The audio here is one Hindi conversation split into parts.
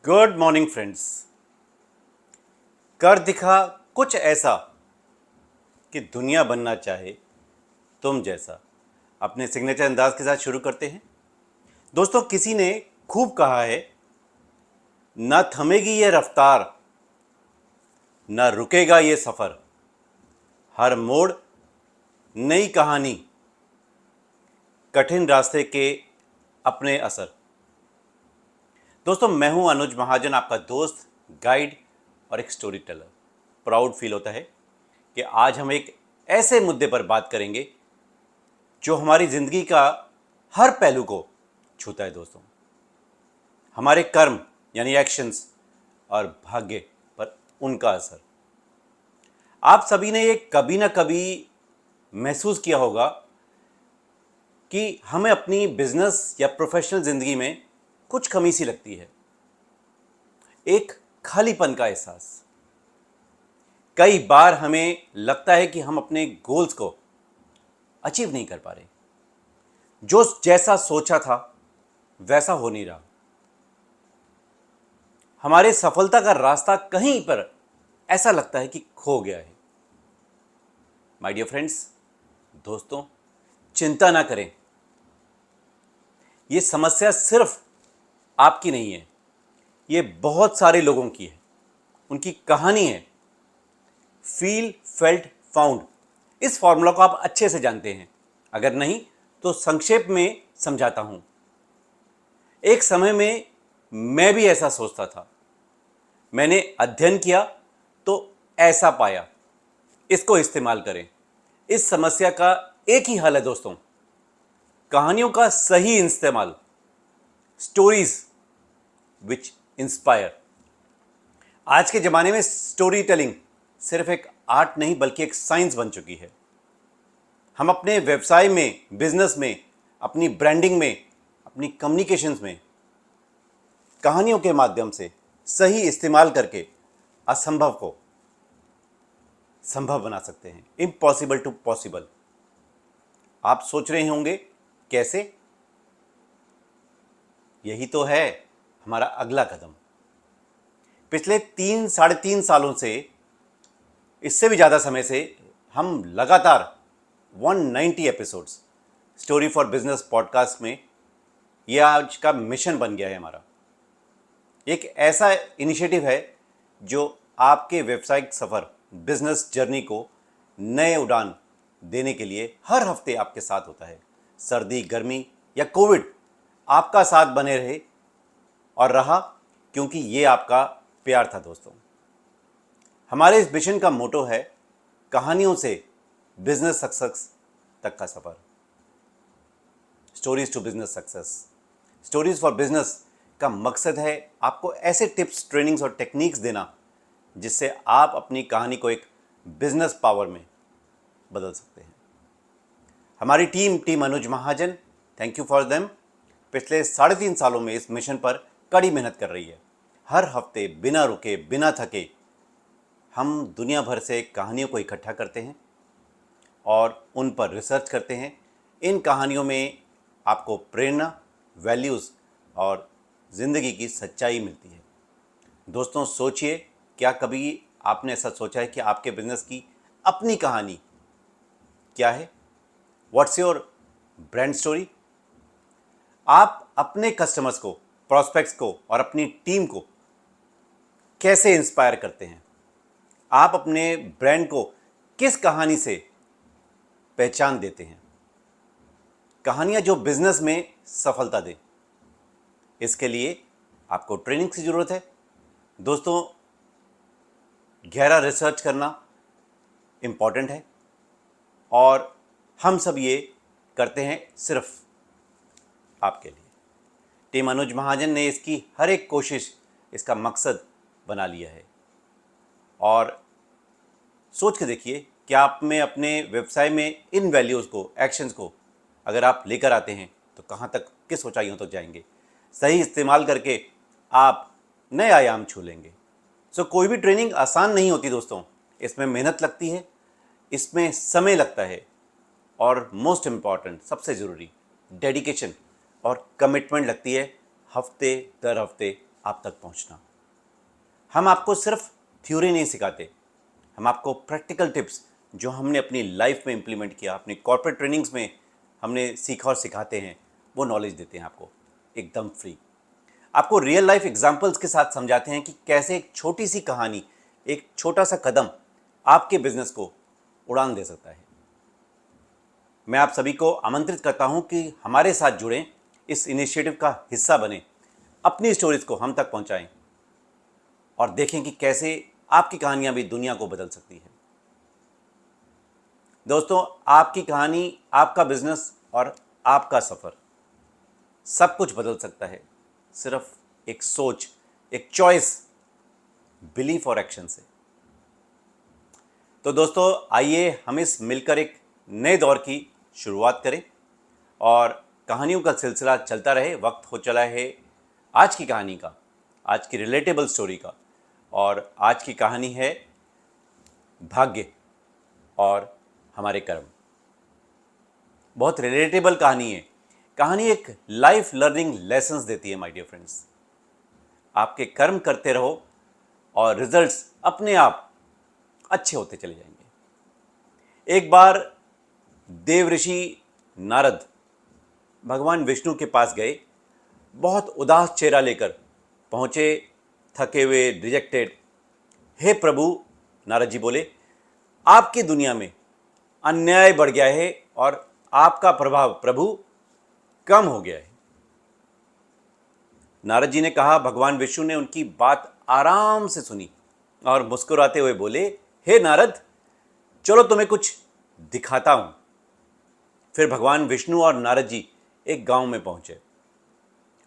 Good morning friends. कर दिखा कुछ ऐसा कि दुनिया बनना चाहे तुम जैसा। अपने सिग्नेचर अंदाज के साथ शुरू करते हैं। दोस्तों, किसी ने खूब कहा है, ना थमेगी ये रफ्तार, ना रुकेगा ये सफ़र, हर मोड़ नई कहानी, कठिन रास्ते के अपने असर। दोस्तों, मैं हूं अनुज महाजन, आपका दोस्त, गाइड और एक स्टोरी टेलर। प्राउड फील होता है कि आज हम एक ऐसे मुद्दे पर बात करेंगे जो हमारी ज़िंदगी का हर पहलू को छूता है। दोस्तों, हमारे कर्म यानी एक्शंस और भाग्य पर उनका असर। आप सभी ने ये कभी ना कभी महसूस किया होगा कि हमें अपनी बिजनेस या प्रोफेशनल ज़िंदगी में कुछ कमी सी लगती है, एक खालीपन का एहसास। कई बार हमें लगता है कि हम अपने गोल्स को अचीव नहीं कर पा रहे, जो जैसा सोचा था वैसा हो नहीं रहा। हमारे सफलता का रास्ता कहीं पर ऐसा लगता है कि खो गया है। माय डियर फ्रेंड्स, दोस्तों, चिंता ना करें। ये समस्या सिर्फ आपकी नहीं है, ये बहुत सारे लोगों की है। उनकी कहानी है फील फेल्ट फाउंड। इस फॉर्मूला को आप अच्छे से जानते हैं, अगर नहीं तो संक्षेप में समझाता हूं। एक समय में मैं भी ऐसा सोचता था, मैंने अध्ययन किया तो ऐसा पाया, इसको इस्तेमाल करें। इस समस्या का एक ही हल है दोस्तों, कहानियों का सही इस्तेमाल। Stories which inspire. आज के ज़माने में स्टोरी टेलिंग सिर्फ एक आर्ट नहीं बल्कि एक साइंस बन चुकी है। हम अपने व्यवसाय में, बिजनेस में, अपनी ब्रांडिंग में, अपनी कम्युनिकेशंस में कहानियों के माध्यम से सही इस्तेमाल करके असंभव को संभव बना सकते हैं, इम्पॉसिबल टू पॉसिबल। आप सोच रहे होंगे कैसे? यही तो है हमारा अगला कदम। पिछले 3-3.5 सालों से, इससे भी ज़्यादा समय से, हम लगातार 190 episodes story for business podcast में, यह आज का मिशन बन गया है हमारा। एक ऐसा इनिशिएटिव है जो आपके व्यावसायिक सफ़र, बिजनेस जर्नी को नए उड़ान देने के लिए हर हफ्ते आपके साथ होता है। सर्दी, गर्मी या कोविड, आपका साथ बने रहे और रहा, क्योंकि ये आपका प्यार था। दोस्तों, हमारे इस मिशन का मोटो है कहानियों से बिजनेस सक्सेस तक का सफ़र। Stories to business success. Stories for business का मकसद है आपको ऐसे टिप्स, ट्रेनिंग्स और टेक्निक्स देना जिससे आप अपनी कहानी को एक बिजनेस पावर में बदल सकते हैं। हमारी team Anuj Mahajan, thank you for them, पिछले 3.5 सालों में इस मिशन पर कड़ी मेहनत कर रही है। हर हफ्ते बिना रुके, बिना थके हम दुनिया भर से कहानियों को इकट्ठा करते हैं और उन पर रिसर्च करते हैं। इन कहानियों में आपको प्रेरणा, वैल्यूज़ और ज़िंदगी की सच्चाई मिलती है। दोस्तों, सोचिए, क्या कभी आपने ऐसा सोचा है कि आपके बिजनेस की अपनी कहानी क्या है? What's your brand story? आप अपने कस्टमर्स को, प्रॉस्पेक्ट्स को और अपनी टीम को कैसे इंस्पायर करते हैं? आप अपने ब्रांड को किस कहानी से पहचान देते हैं? कहानियां जो बिजनेस में सफलता दें। इसके लिए आपको ट्रेनिंग की ज़रूरत है। दोस्तों, गहरा रिसर्च करना इम्पॉर्टेंट है और हम सब ये करते हैं सिर्फ आपके लिए। टीम अनुज महाजन ने इसकी हर एक कोशिश, इसका मकसद बना लिया है। और सोच के देखिए, क्या आप में अपने व्यवसाय में इन वैल्यूज़ को, एक्शंस को अगर आप लेकर आते हैं तो कहाँ तक, किस ऊंचाइयों तक जाएंगे। सही इस्तेमाल करके आप नए आयाम छू लेंगे। कोई भी ट्रेनिंग आसान नहीं होती दोस्तों, इसमें मेहनत लगती है, इसमें समय लगता है और मोस्ट इम्पॉर्टेंट, सबसे ज़रूरी, डेडिकेशन और कमिटमेंट लगती है हफ्ते दर हफ्ते आप तक पहुंचना। हम आपको सिर्फ थ्योरी नहीं सिखाते, हम आपको प्रैक्टिकल टिप्स जो हमने अपनी लाइफ में इंप्लीमेंट किया, अपनी कॉर्पोरेट ट्रेनिंग्स में हमने सीखा और सिखाते हैं, वो नॉलेज देते हैं आपको एकदम फ्री। आपको रियल लाइफ एग्जांपल्स के साथ समझाते हैं कि कैसे एक छोटी सी कहानी, एक छोटा सा कदम आपके बिजनेस को उड़ान दे सकता है। मैं आप सभी को आमंत्रित करता हूं कि हमारे साथ जुड़ें, इस इनिशिएटिव का हिस्सा बने, अपनी स्टोरीज को हम तक पहुंचाएं और देखें कि कैसे आपकी कहानियां भी दुनिया को बदल सकती है। दोस्तों, आपकी कहानी, आपका बिजनेस और आपका सफ़र सब कुछ बदल सकता है, सिर्फ एक सोच, एक चॉइस, बिलीफ और एक्शन से। तो दोस्तों, आइए हम इस मिलकर एक नए दौर की शुरुआत करें और कहानियों का सिलसिला चलता रहे। वक्त हो चला है आज की कहानी का, आज की रिलेटेबल स्टोरी का, और आज की कहानी है भाग्य और हमारे कर्म। बहुत रिलेटेबल कहानी है। कहानी एक लाइफ लर्निंग लेसन्स देती है माय डियर फ्रेंड्स। आपके कर्म करते रहो और रिजल्ट्स अपने आप अच्छे होते चले जाएंगे। एक बार देव ऋषि नारद भगवान विष्णु के पास गए, बहुत उदास चेहरा लेकर पहुंचे, थके हुए, रिजेक्टेड। हे प्रभु, नारद जी बोले, आपकी दुनिया में अन्याय बढ़ गया है और आपका प्रभाव प्रभु कम हो गया है। नारद जी ने कहा। भगवान विष्णु ने उनकी बात आराम से सुनी और मुस्कुराते हुए बोले, हे नारद, चलो तुम्हें कुछ दिखाता हूं। फिर भगवान विष्णु और नारद जी एक गांव में पहुंचे।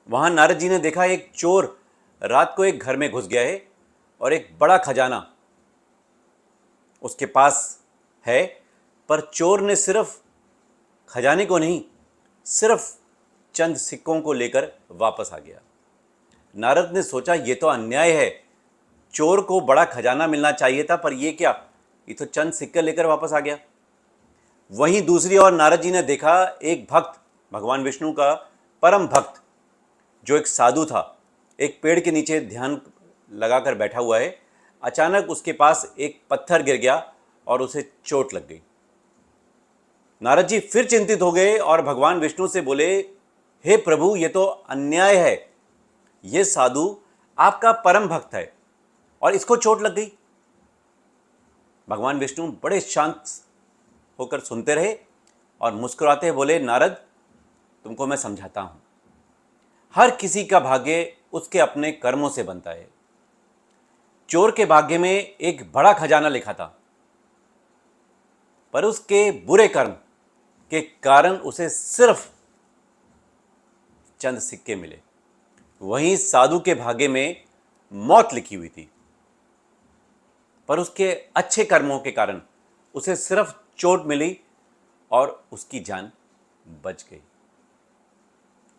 वहां नारद जी ने देखा एक चोर रात को एक घर में घुस गया है और एक बड़ा खजाना उसके पास है, पर चोर ने सिर्फ खजाने को नहीं, सिर्फ चंद सिक्कों को लेकर वापस आ गया। नारद ने सोचा, ये तो अन्याय है, चोर को बड़ा खजाना मिलना चाहिए था, पर ये क्या, ये तो चंद सिक्के लेकर वापस आ गया। वहीं दूसरी ओर नारद जी ने देखा एक भक्त, भगवान विष्णु का परम भक्त, जो एक साधु था, एक पेड़ के नीचे ध्यान लगाकर बैठा हुआ है। अचानक उसके पास एक पत्थर गिर गया और उसे चोट लग गई। नारद जी फिर चिंतित हो गए और भगवान विष्णु से बोले, हे प्रभु, ये तो अन्याय है, ये साधु आपका परम भक्त है और इसको चोट लग गई। भगवान विष्णु बड़े शांत होकर सुनते रहे और मुस्कुराते हुए बोले, नारद, तुमको मैं समझाता हूं, हर किसी का भाग्य उसके अपने कर्मों से बनता है। चोर के भाग्य में एक बड़ा खजाना लिखा था, पर उसके बुरे कर्म के कारण उसे सिर्फ चंद सिक्के मिले। वहीं साधु के भाग्य में मौत लिखी हुई थी, पर उसके अच्छे कर्मों के कारण उसे सिर्फ चोट मिली और उसकी जान बच गई।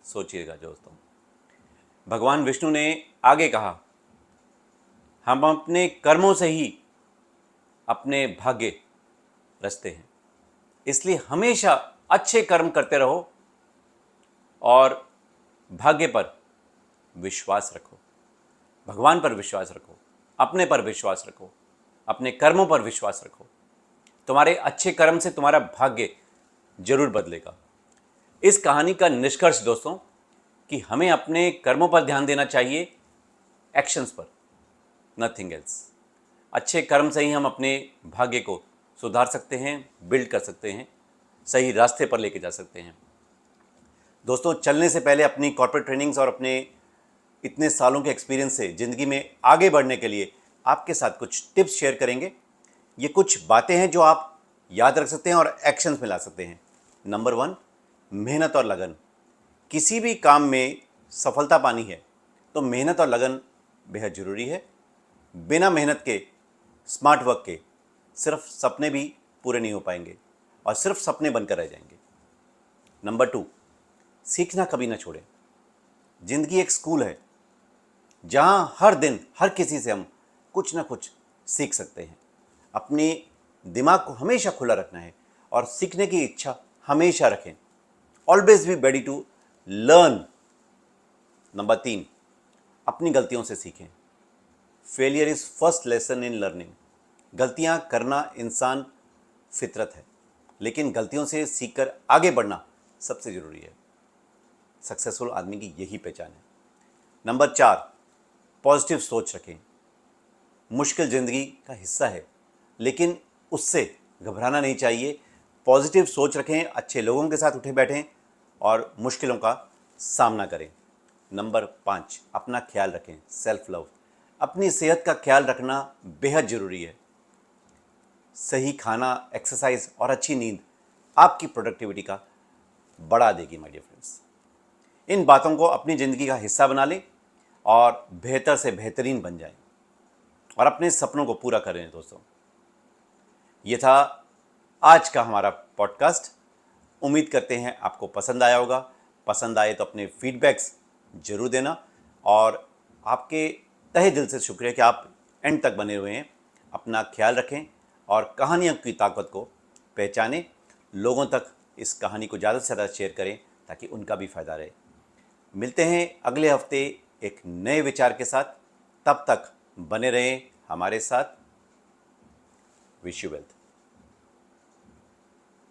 सोचिएगा दोस्तों। भगवान विष्णु ने आगे कहा, हम अपने कर्मों से ही अपने भाग्य रचते हैं, इसलिए हमेशा अच्छे कर्म करते रहो और भाग्य पर विश्वास रखो, भगवान पर विश्वास रखो, अपने पर विश्वास रखो, अपने कर्मों पर विश्वास रखो। तुम्हारे अच्छे कर्म से तुम्हारा भाग्य जरूर बदलेगा। इस कहानी का निष्कर्ष दोस्तों कि हमें अपने कर्मों पर ध्यान देना चाहिए, एक्शंस पर, नथिंग एल्स। अच्छे कर्म से ही हम अपने भाग्य को सुधार सकते हैं, बिल्ड कर सकते हैं, सही रास्ते पर लेके जा सकते हैं। दोस्तों, चलने से पहले अपनी कॉर्पोरेट ट्रेनिंग्स और अपने इतने सालों के एक्सपीरियंस से ज़िंदगी में आगे बढ़ने के लिए आपके साथ कुछ टिप्स शेयर करेंगे। ये कुछ बातें हैं जो आप याद रख सकते हैं और एक्शंस में ला सकते हैं। नंबर 1, मेहनत और लगन। किसी भी काम में सफलता पानी है तो मेहनत और लगन बेहद ज़रूरी है। बिना मेहनत के, स्मार्ट वर्क के सिर्फ सपने भी पूरे नहीं हो पाएंगे और सिर्फ सपने बनकर रह जाएंगे। नंबर 2, सीखना कभी ना छोड़ें। ज़िंदगी एक स्कूल है जहां हर दिन हर किसी से हम कुछ ना कुछ सीख सकते हैं। अपने दिमाग को हमेशा खुला रखना है और सीखने की इच्छा हमेशा रखें। Always be ready to learn. Number 3, अपनी गलतियों से सीखें। Failure is first lesson in learning. गलतियां करना इंसान फितरत है, लेकिन गलतियों से सीखकर आगे बढ़ना सबसे ज़रूरी है। सक्सेसफुल आदमी की यही पहचान है। नंबर 4, पॉजिटिव सोच रखें। मुश्किल ज़िंदगी का हिस्सा है, लेकिन उससे घबराना नहीं चाहिए। पॉजिटिव सोच रखें, अच्छे लोगों के साथ उठे बैठें और मुश्किलों का सामना करें। नंबर 5, अपना ख्याल रखें, सेल्फ लव। अपनी सेहत का ख्याल रखना बेहद ज़रूरी है। सही खाना, एक्सरसाइज और अच्छी नींद आपकी प्रोडक्टिविटी का बढ़ा देगी माय डियर फ्रेंड्स। इन बातों को अपनी ज़िंदगी का हिस्सा बना लें और बेहतर से बेहतरीन बन जाएं और अपने सपनों को पूरा करें। दोस्तों, ये था आज का हमारा पॉडकास्ट। उम्मीद करते हैं आपको पसंद आया होगा। पसंद आए तो अपने फीडबैक्स ज़रूर देना, और आपके तहे दिल से शुक्रिया कि आप एंड तक बने हुए हैं। अपना ख्याल रखें और कहानियों की ताकत को पहचानें। लोगों तक इस कहानी को ज़्यादा से ज़्यादा शेयर करें ताकि उनका भी फ़ायदा रहे। मिलते हैं अगले हफ्ते एक नए विचार के साथ। तब तक बने रहें हमारे साथ। Wish you wealth.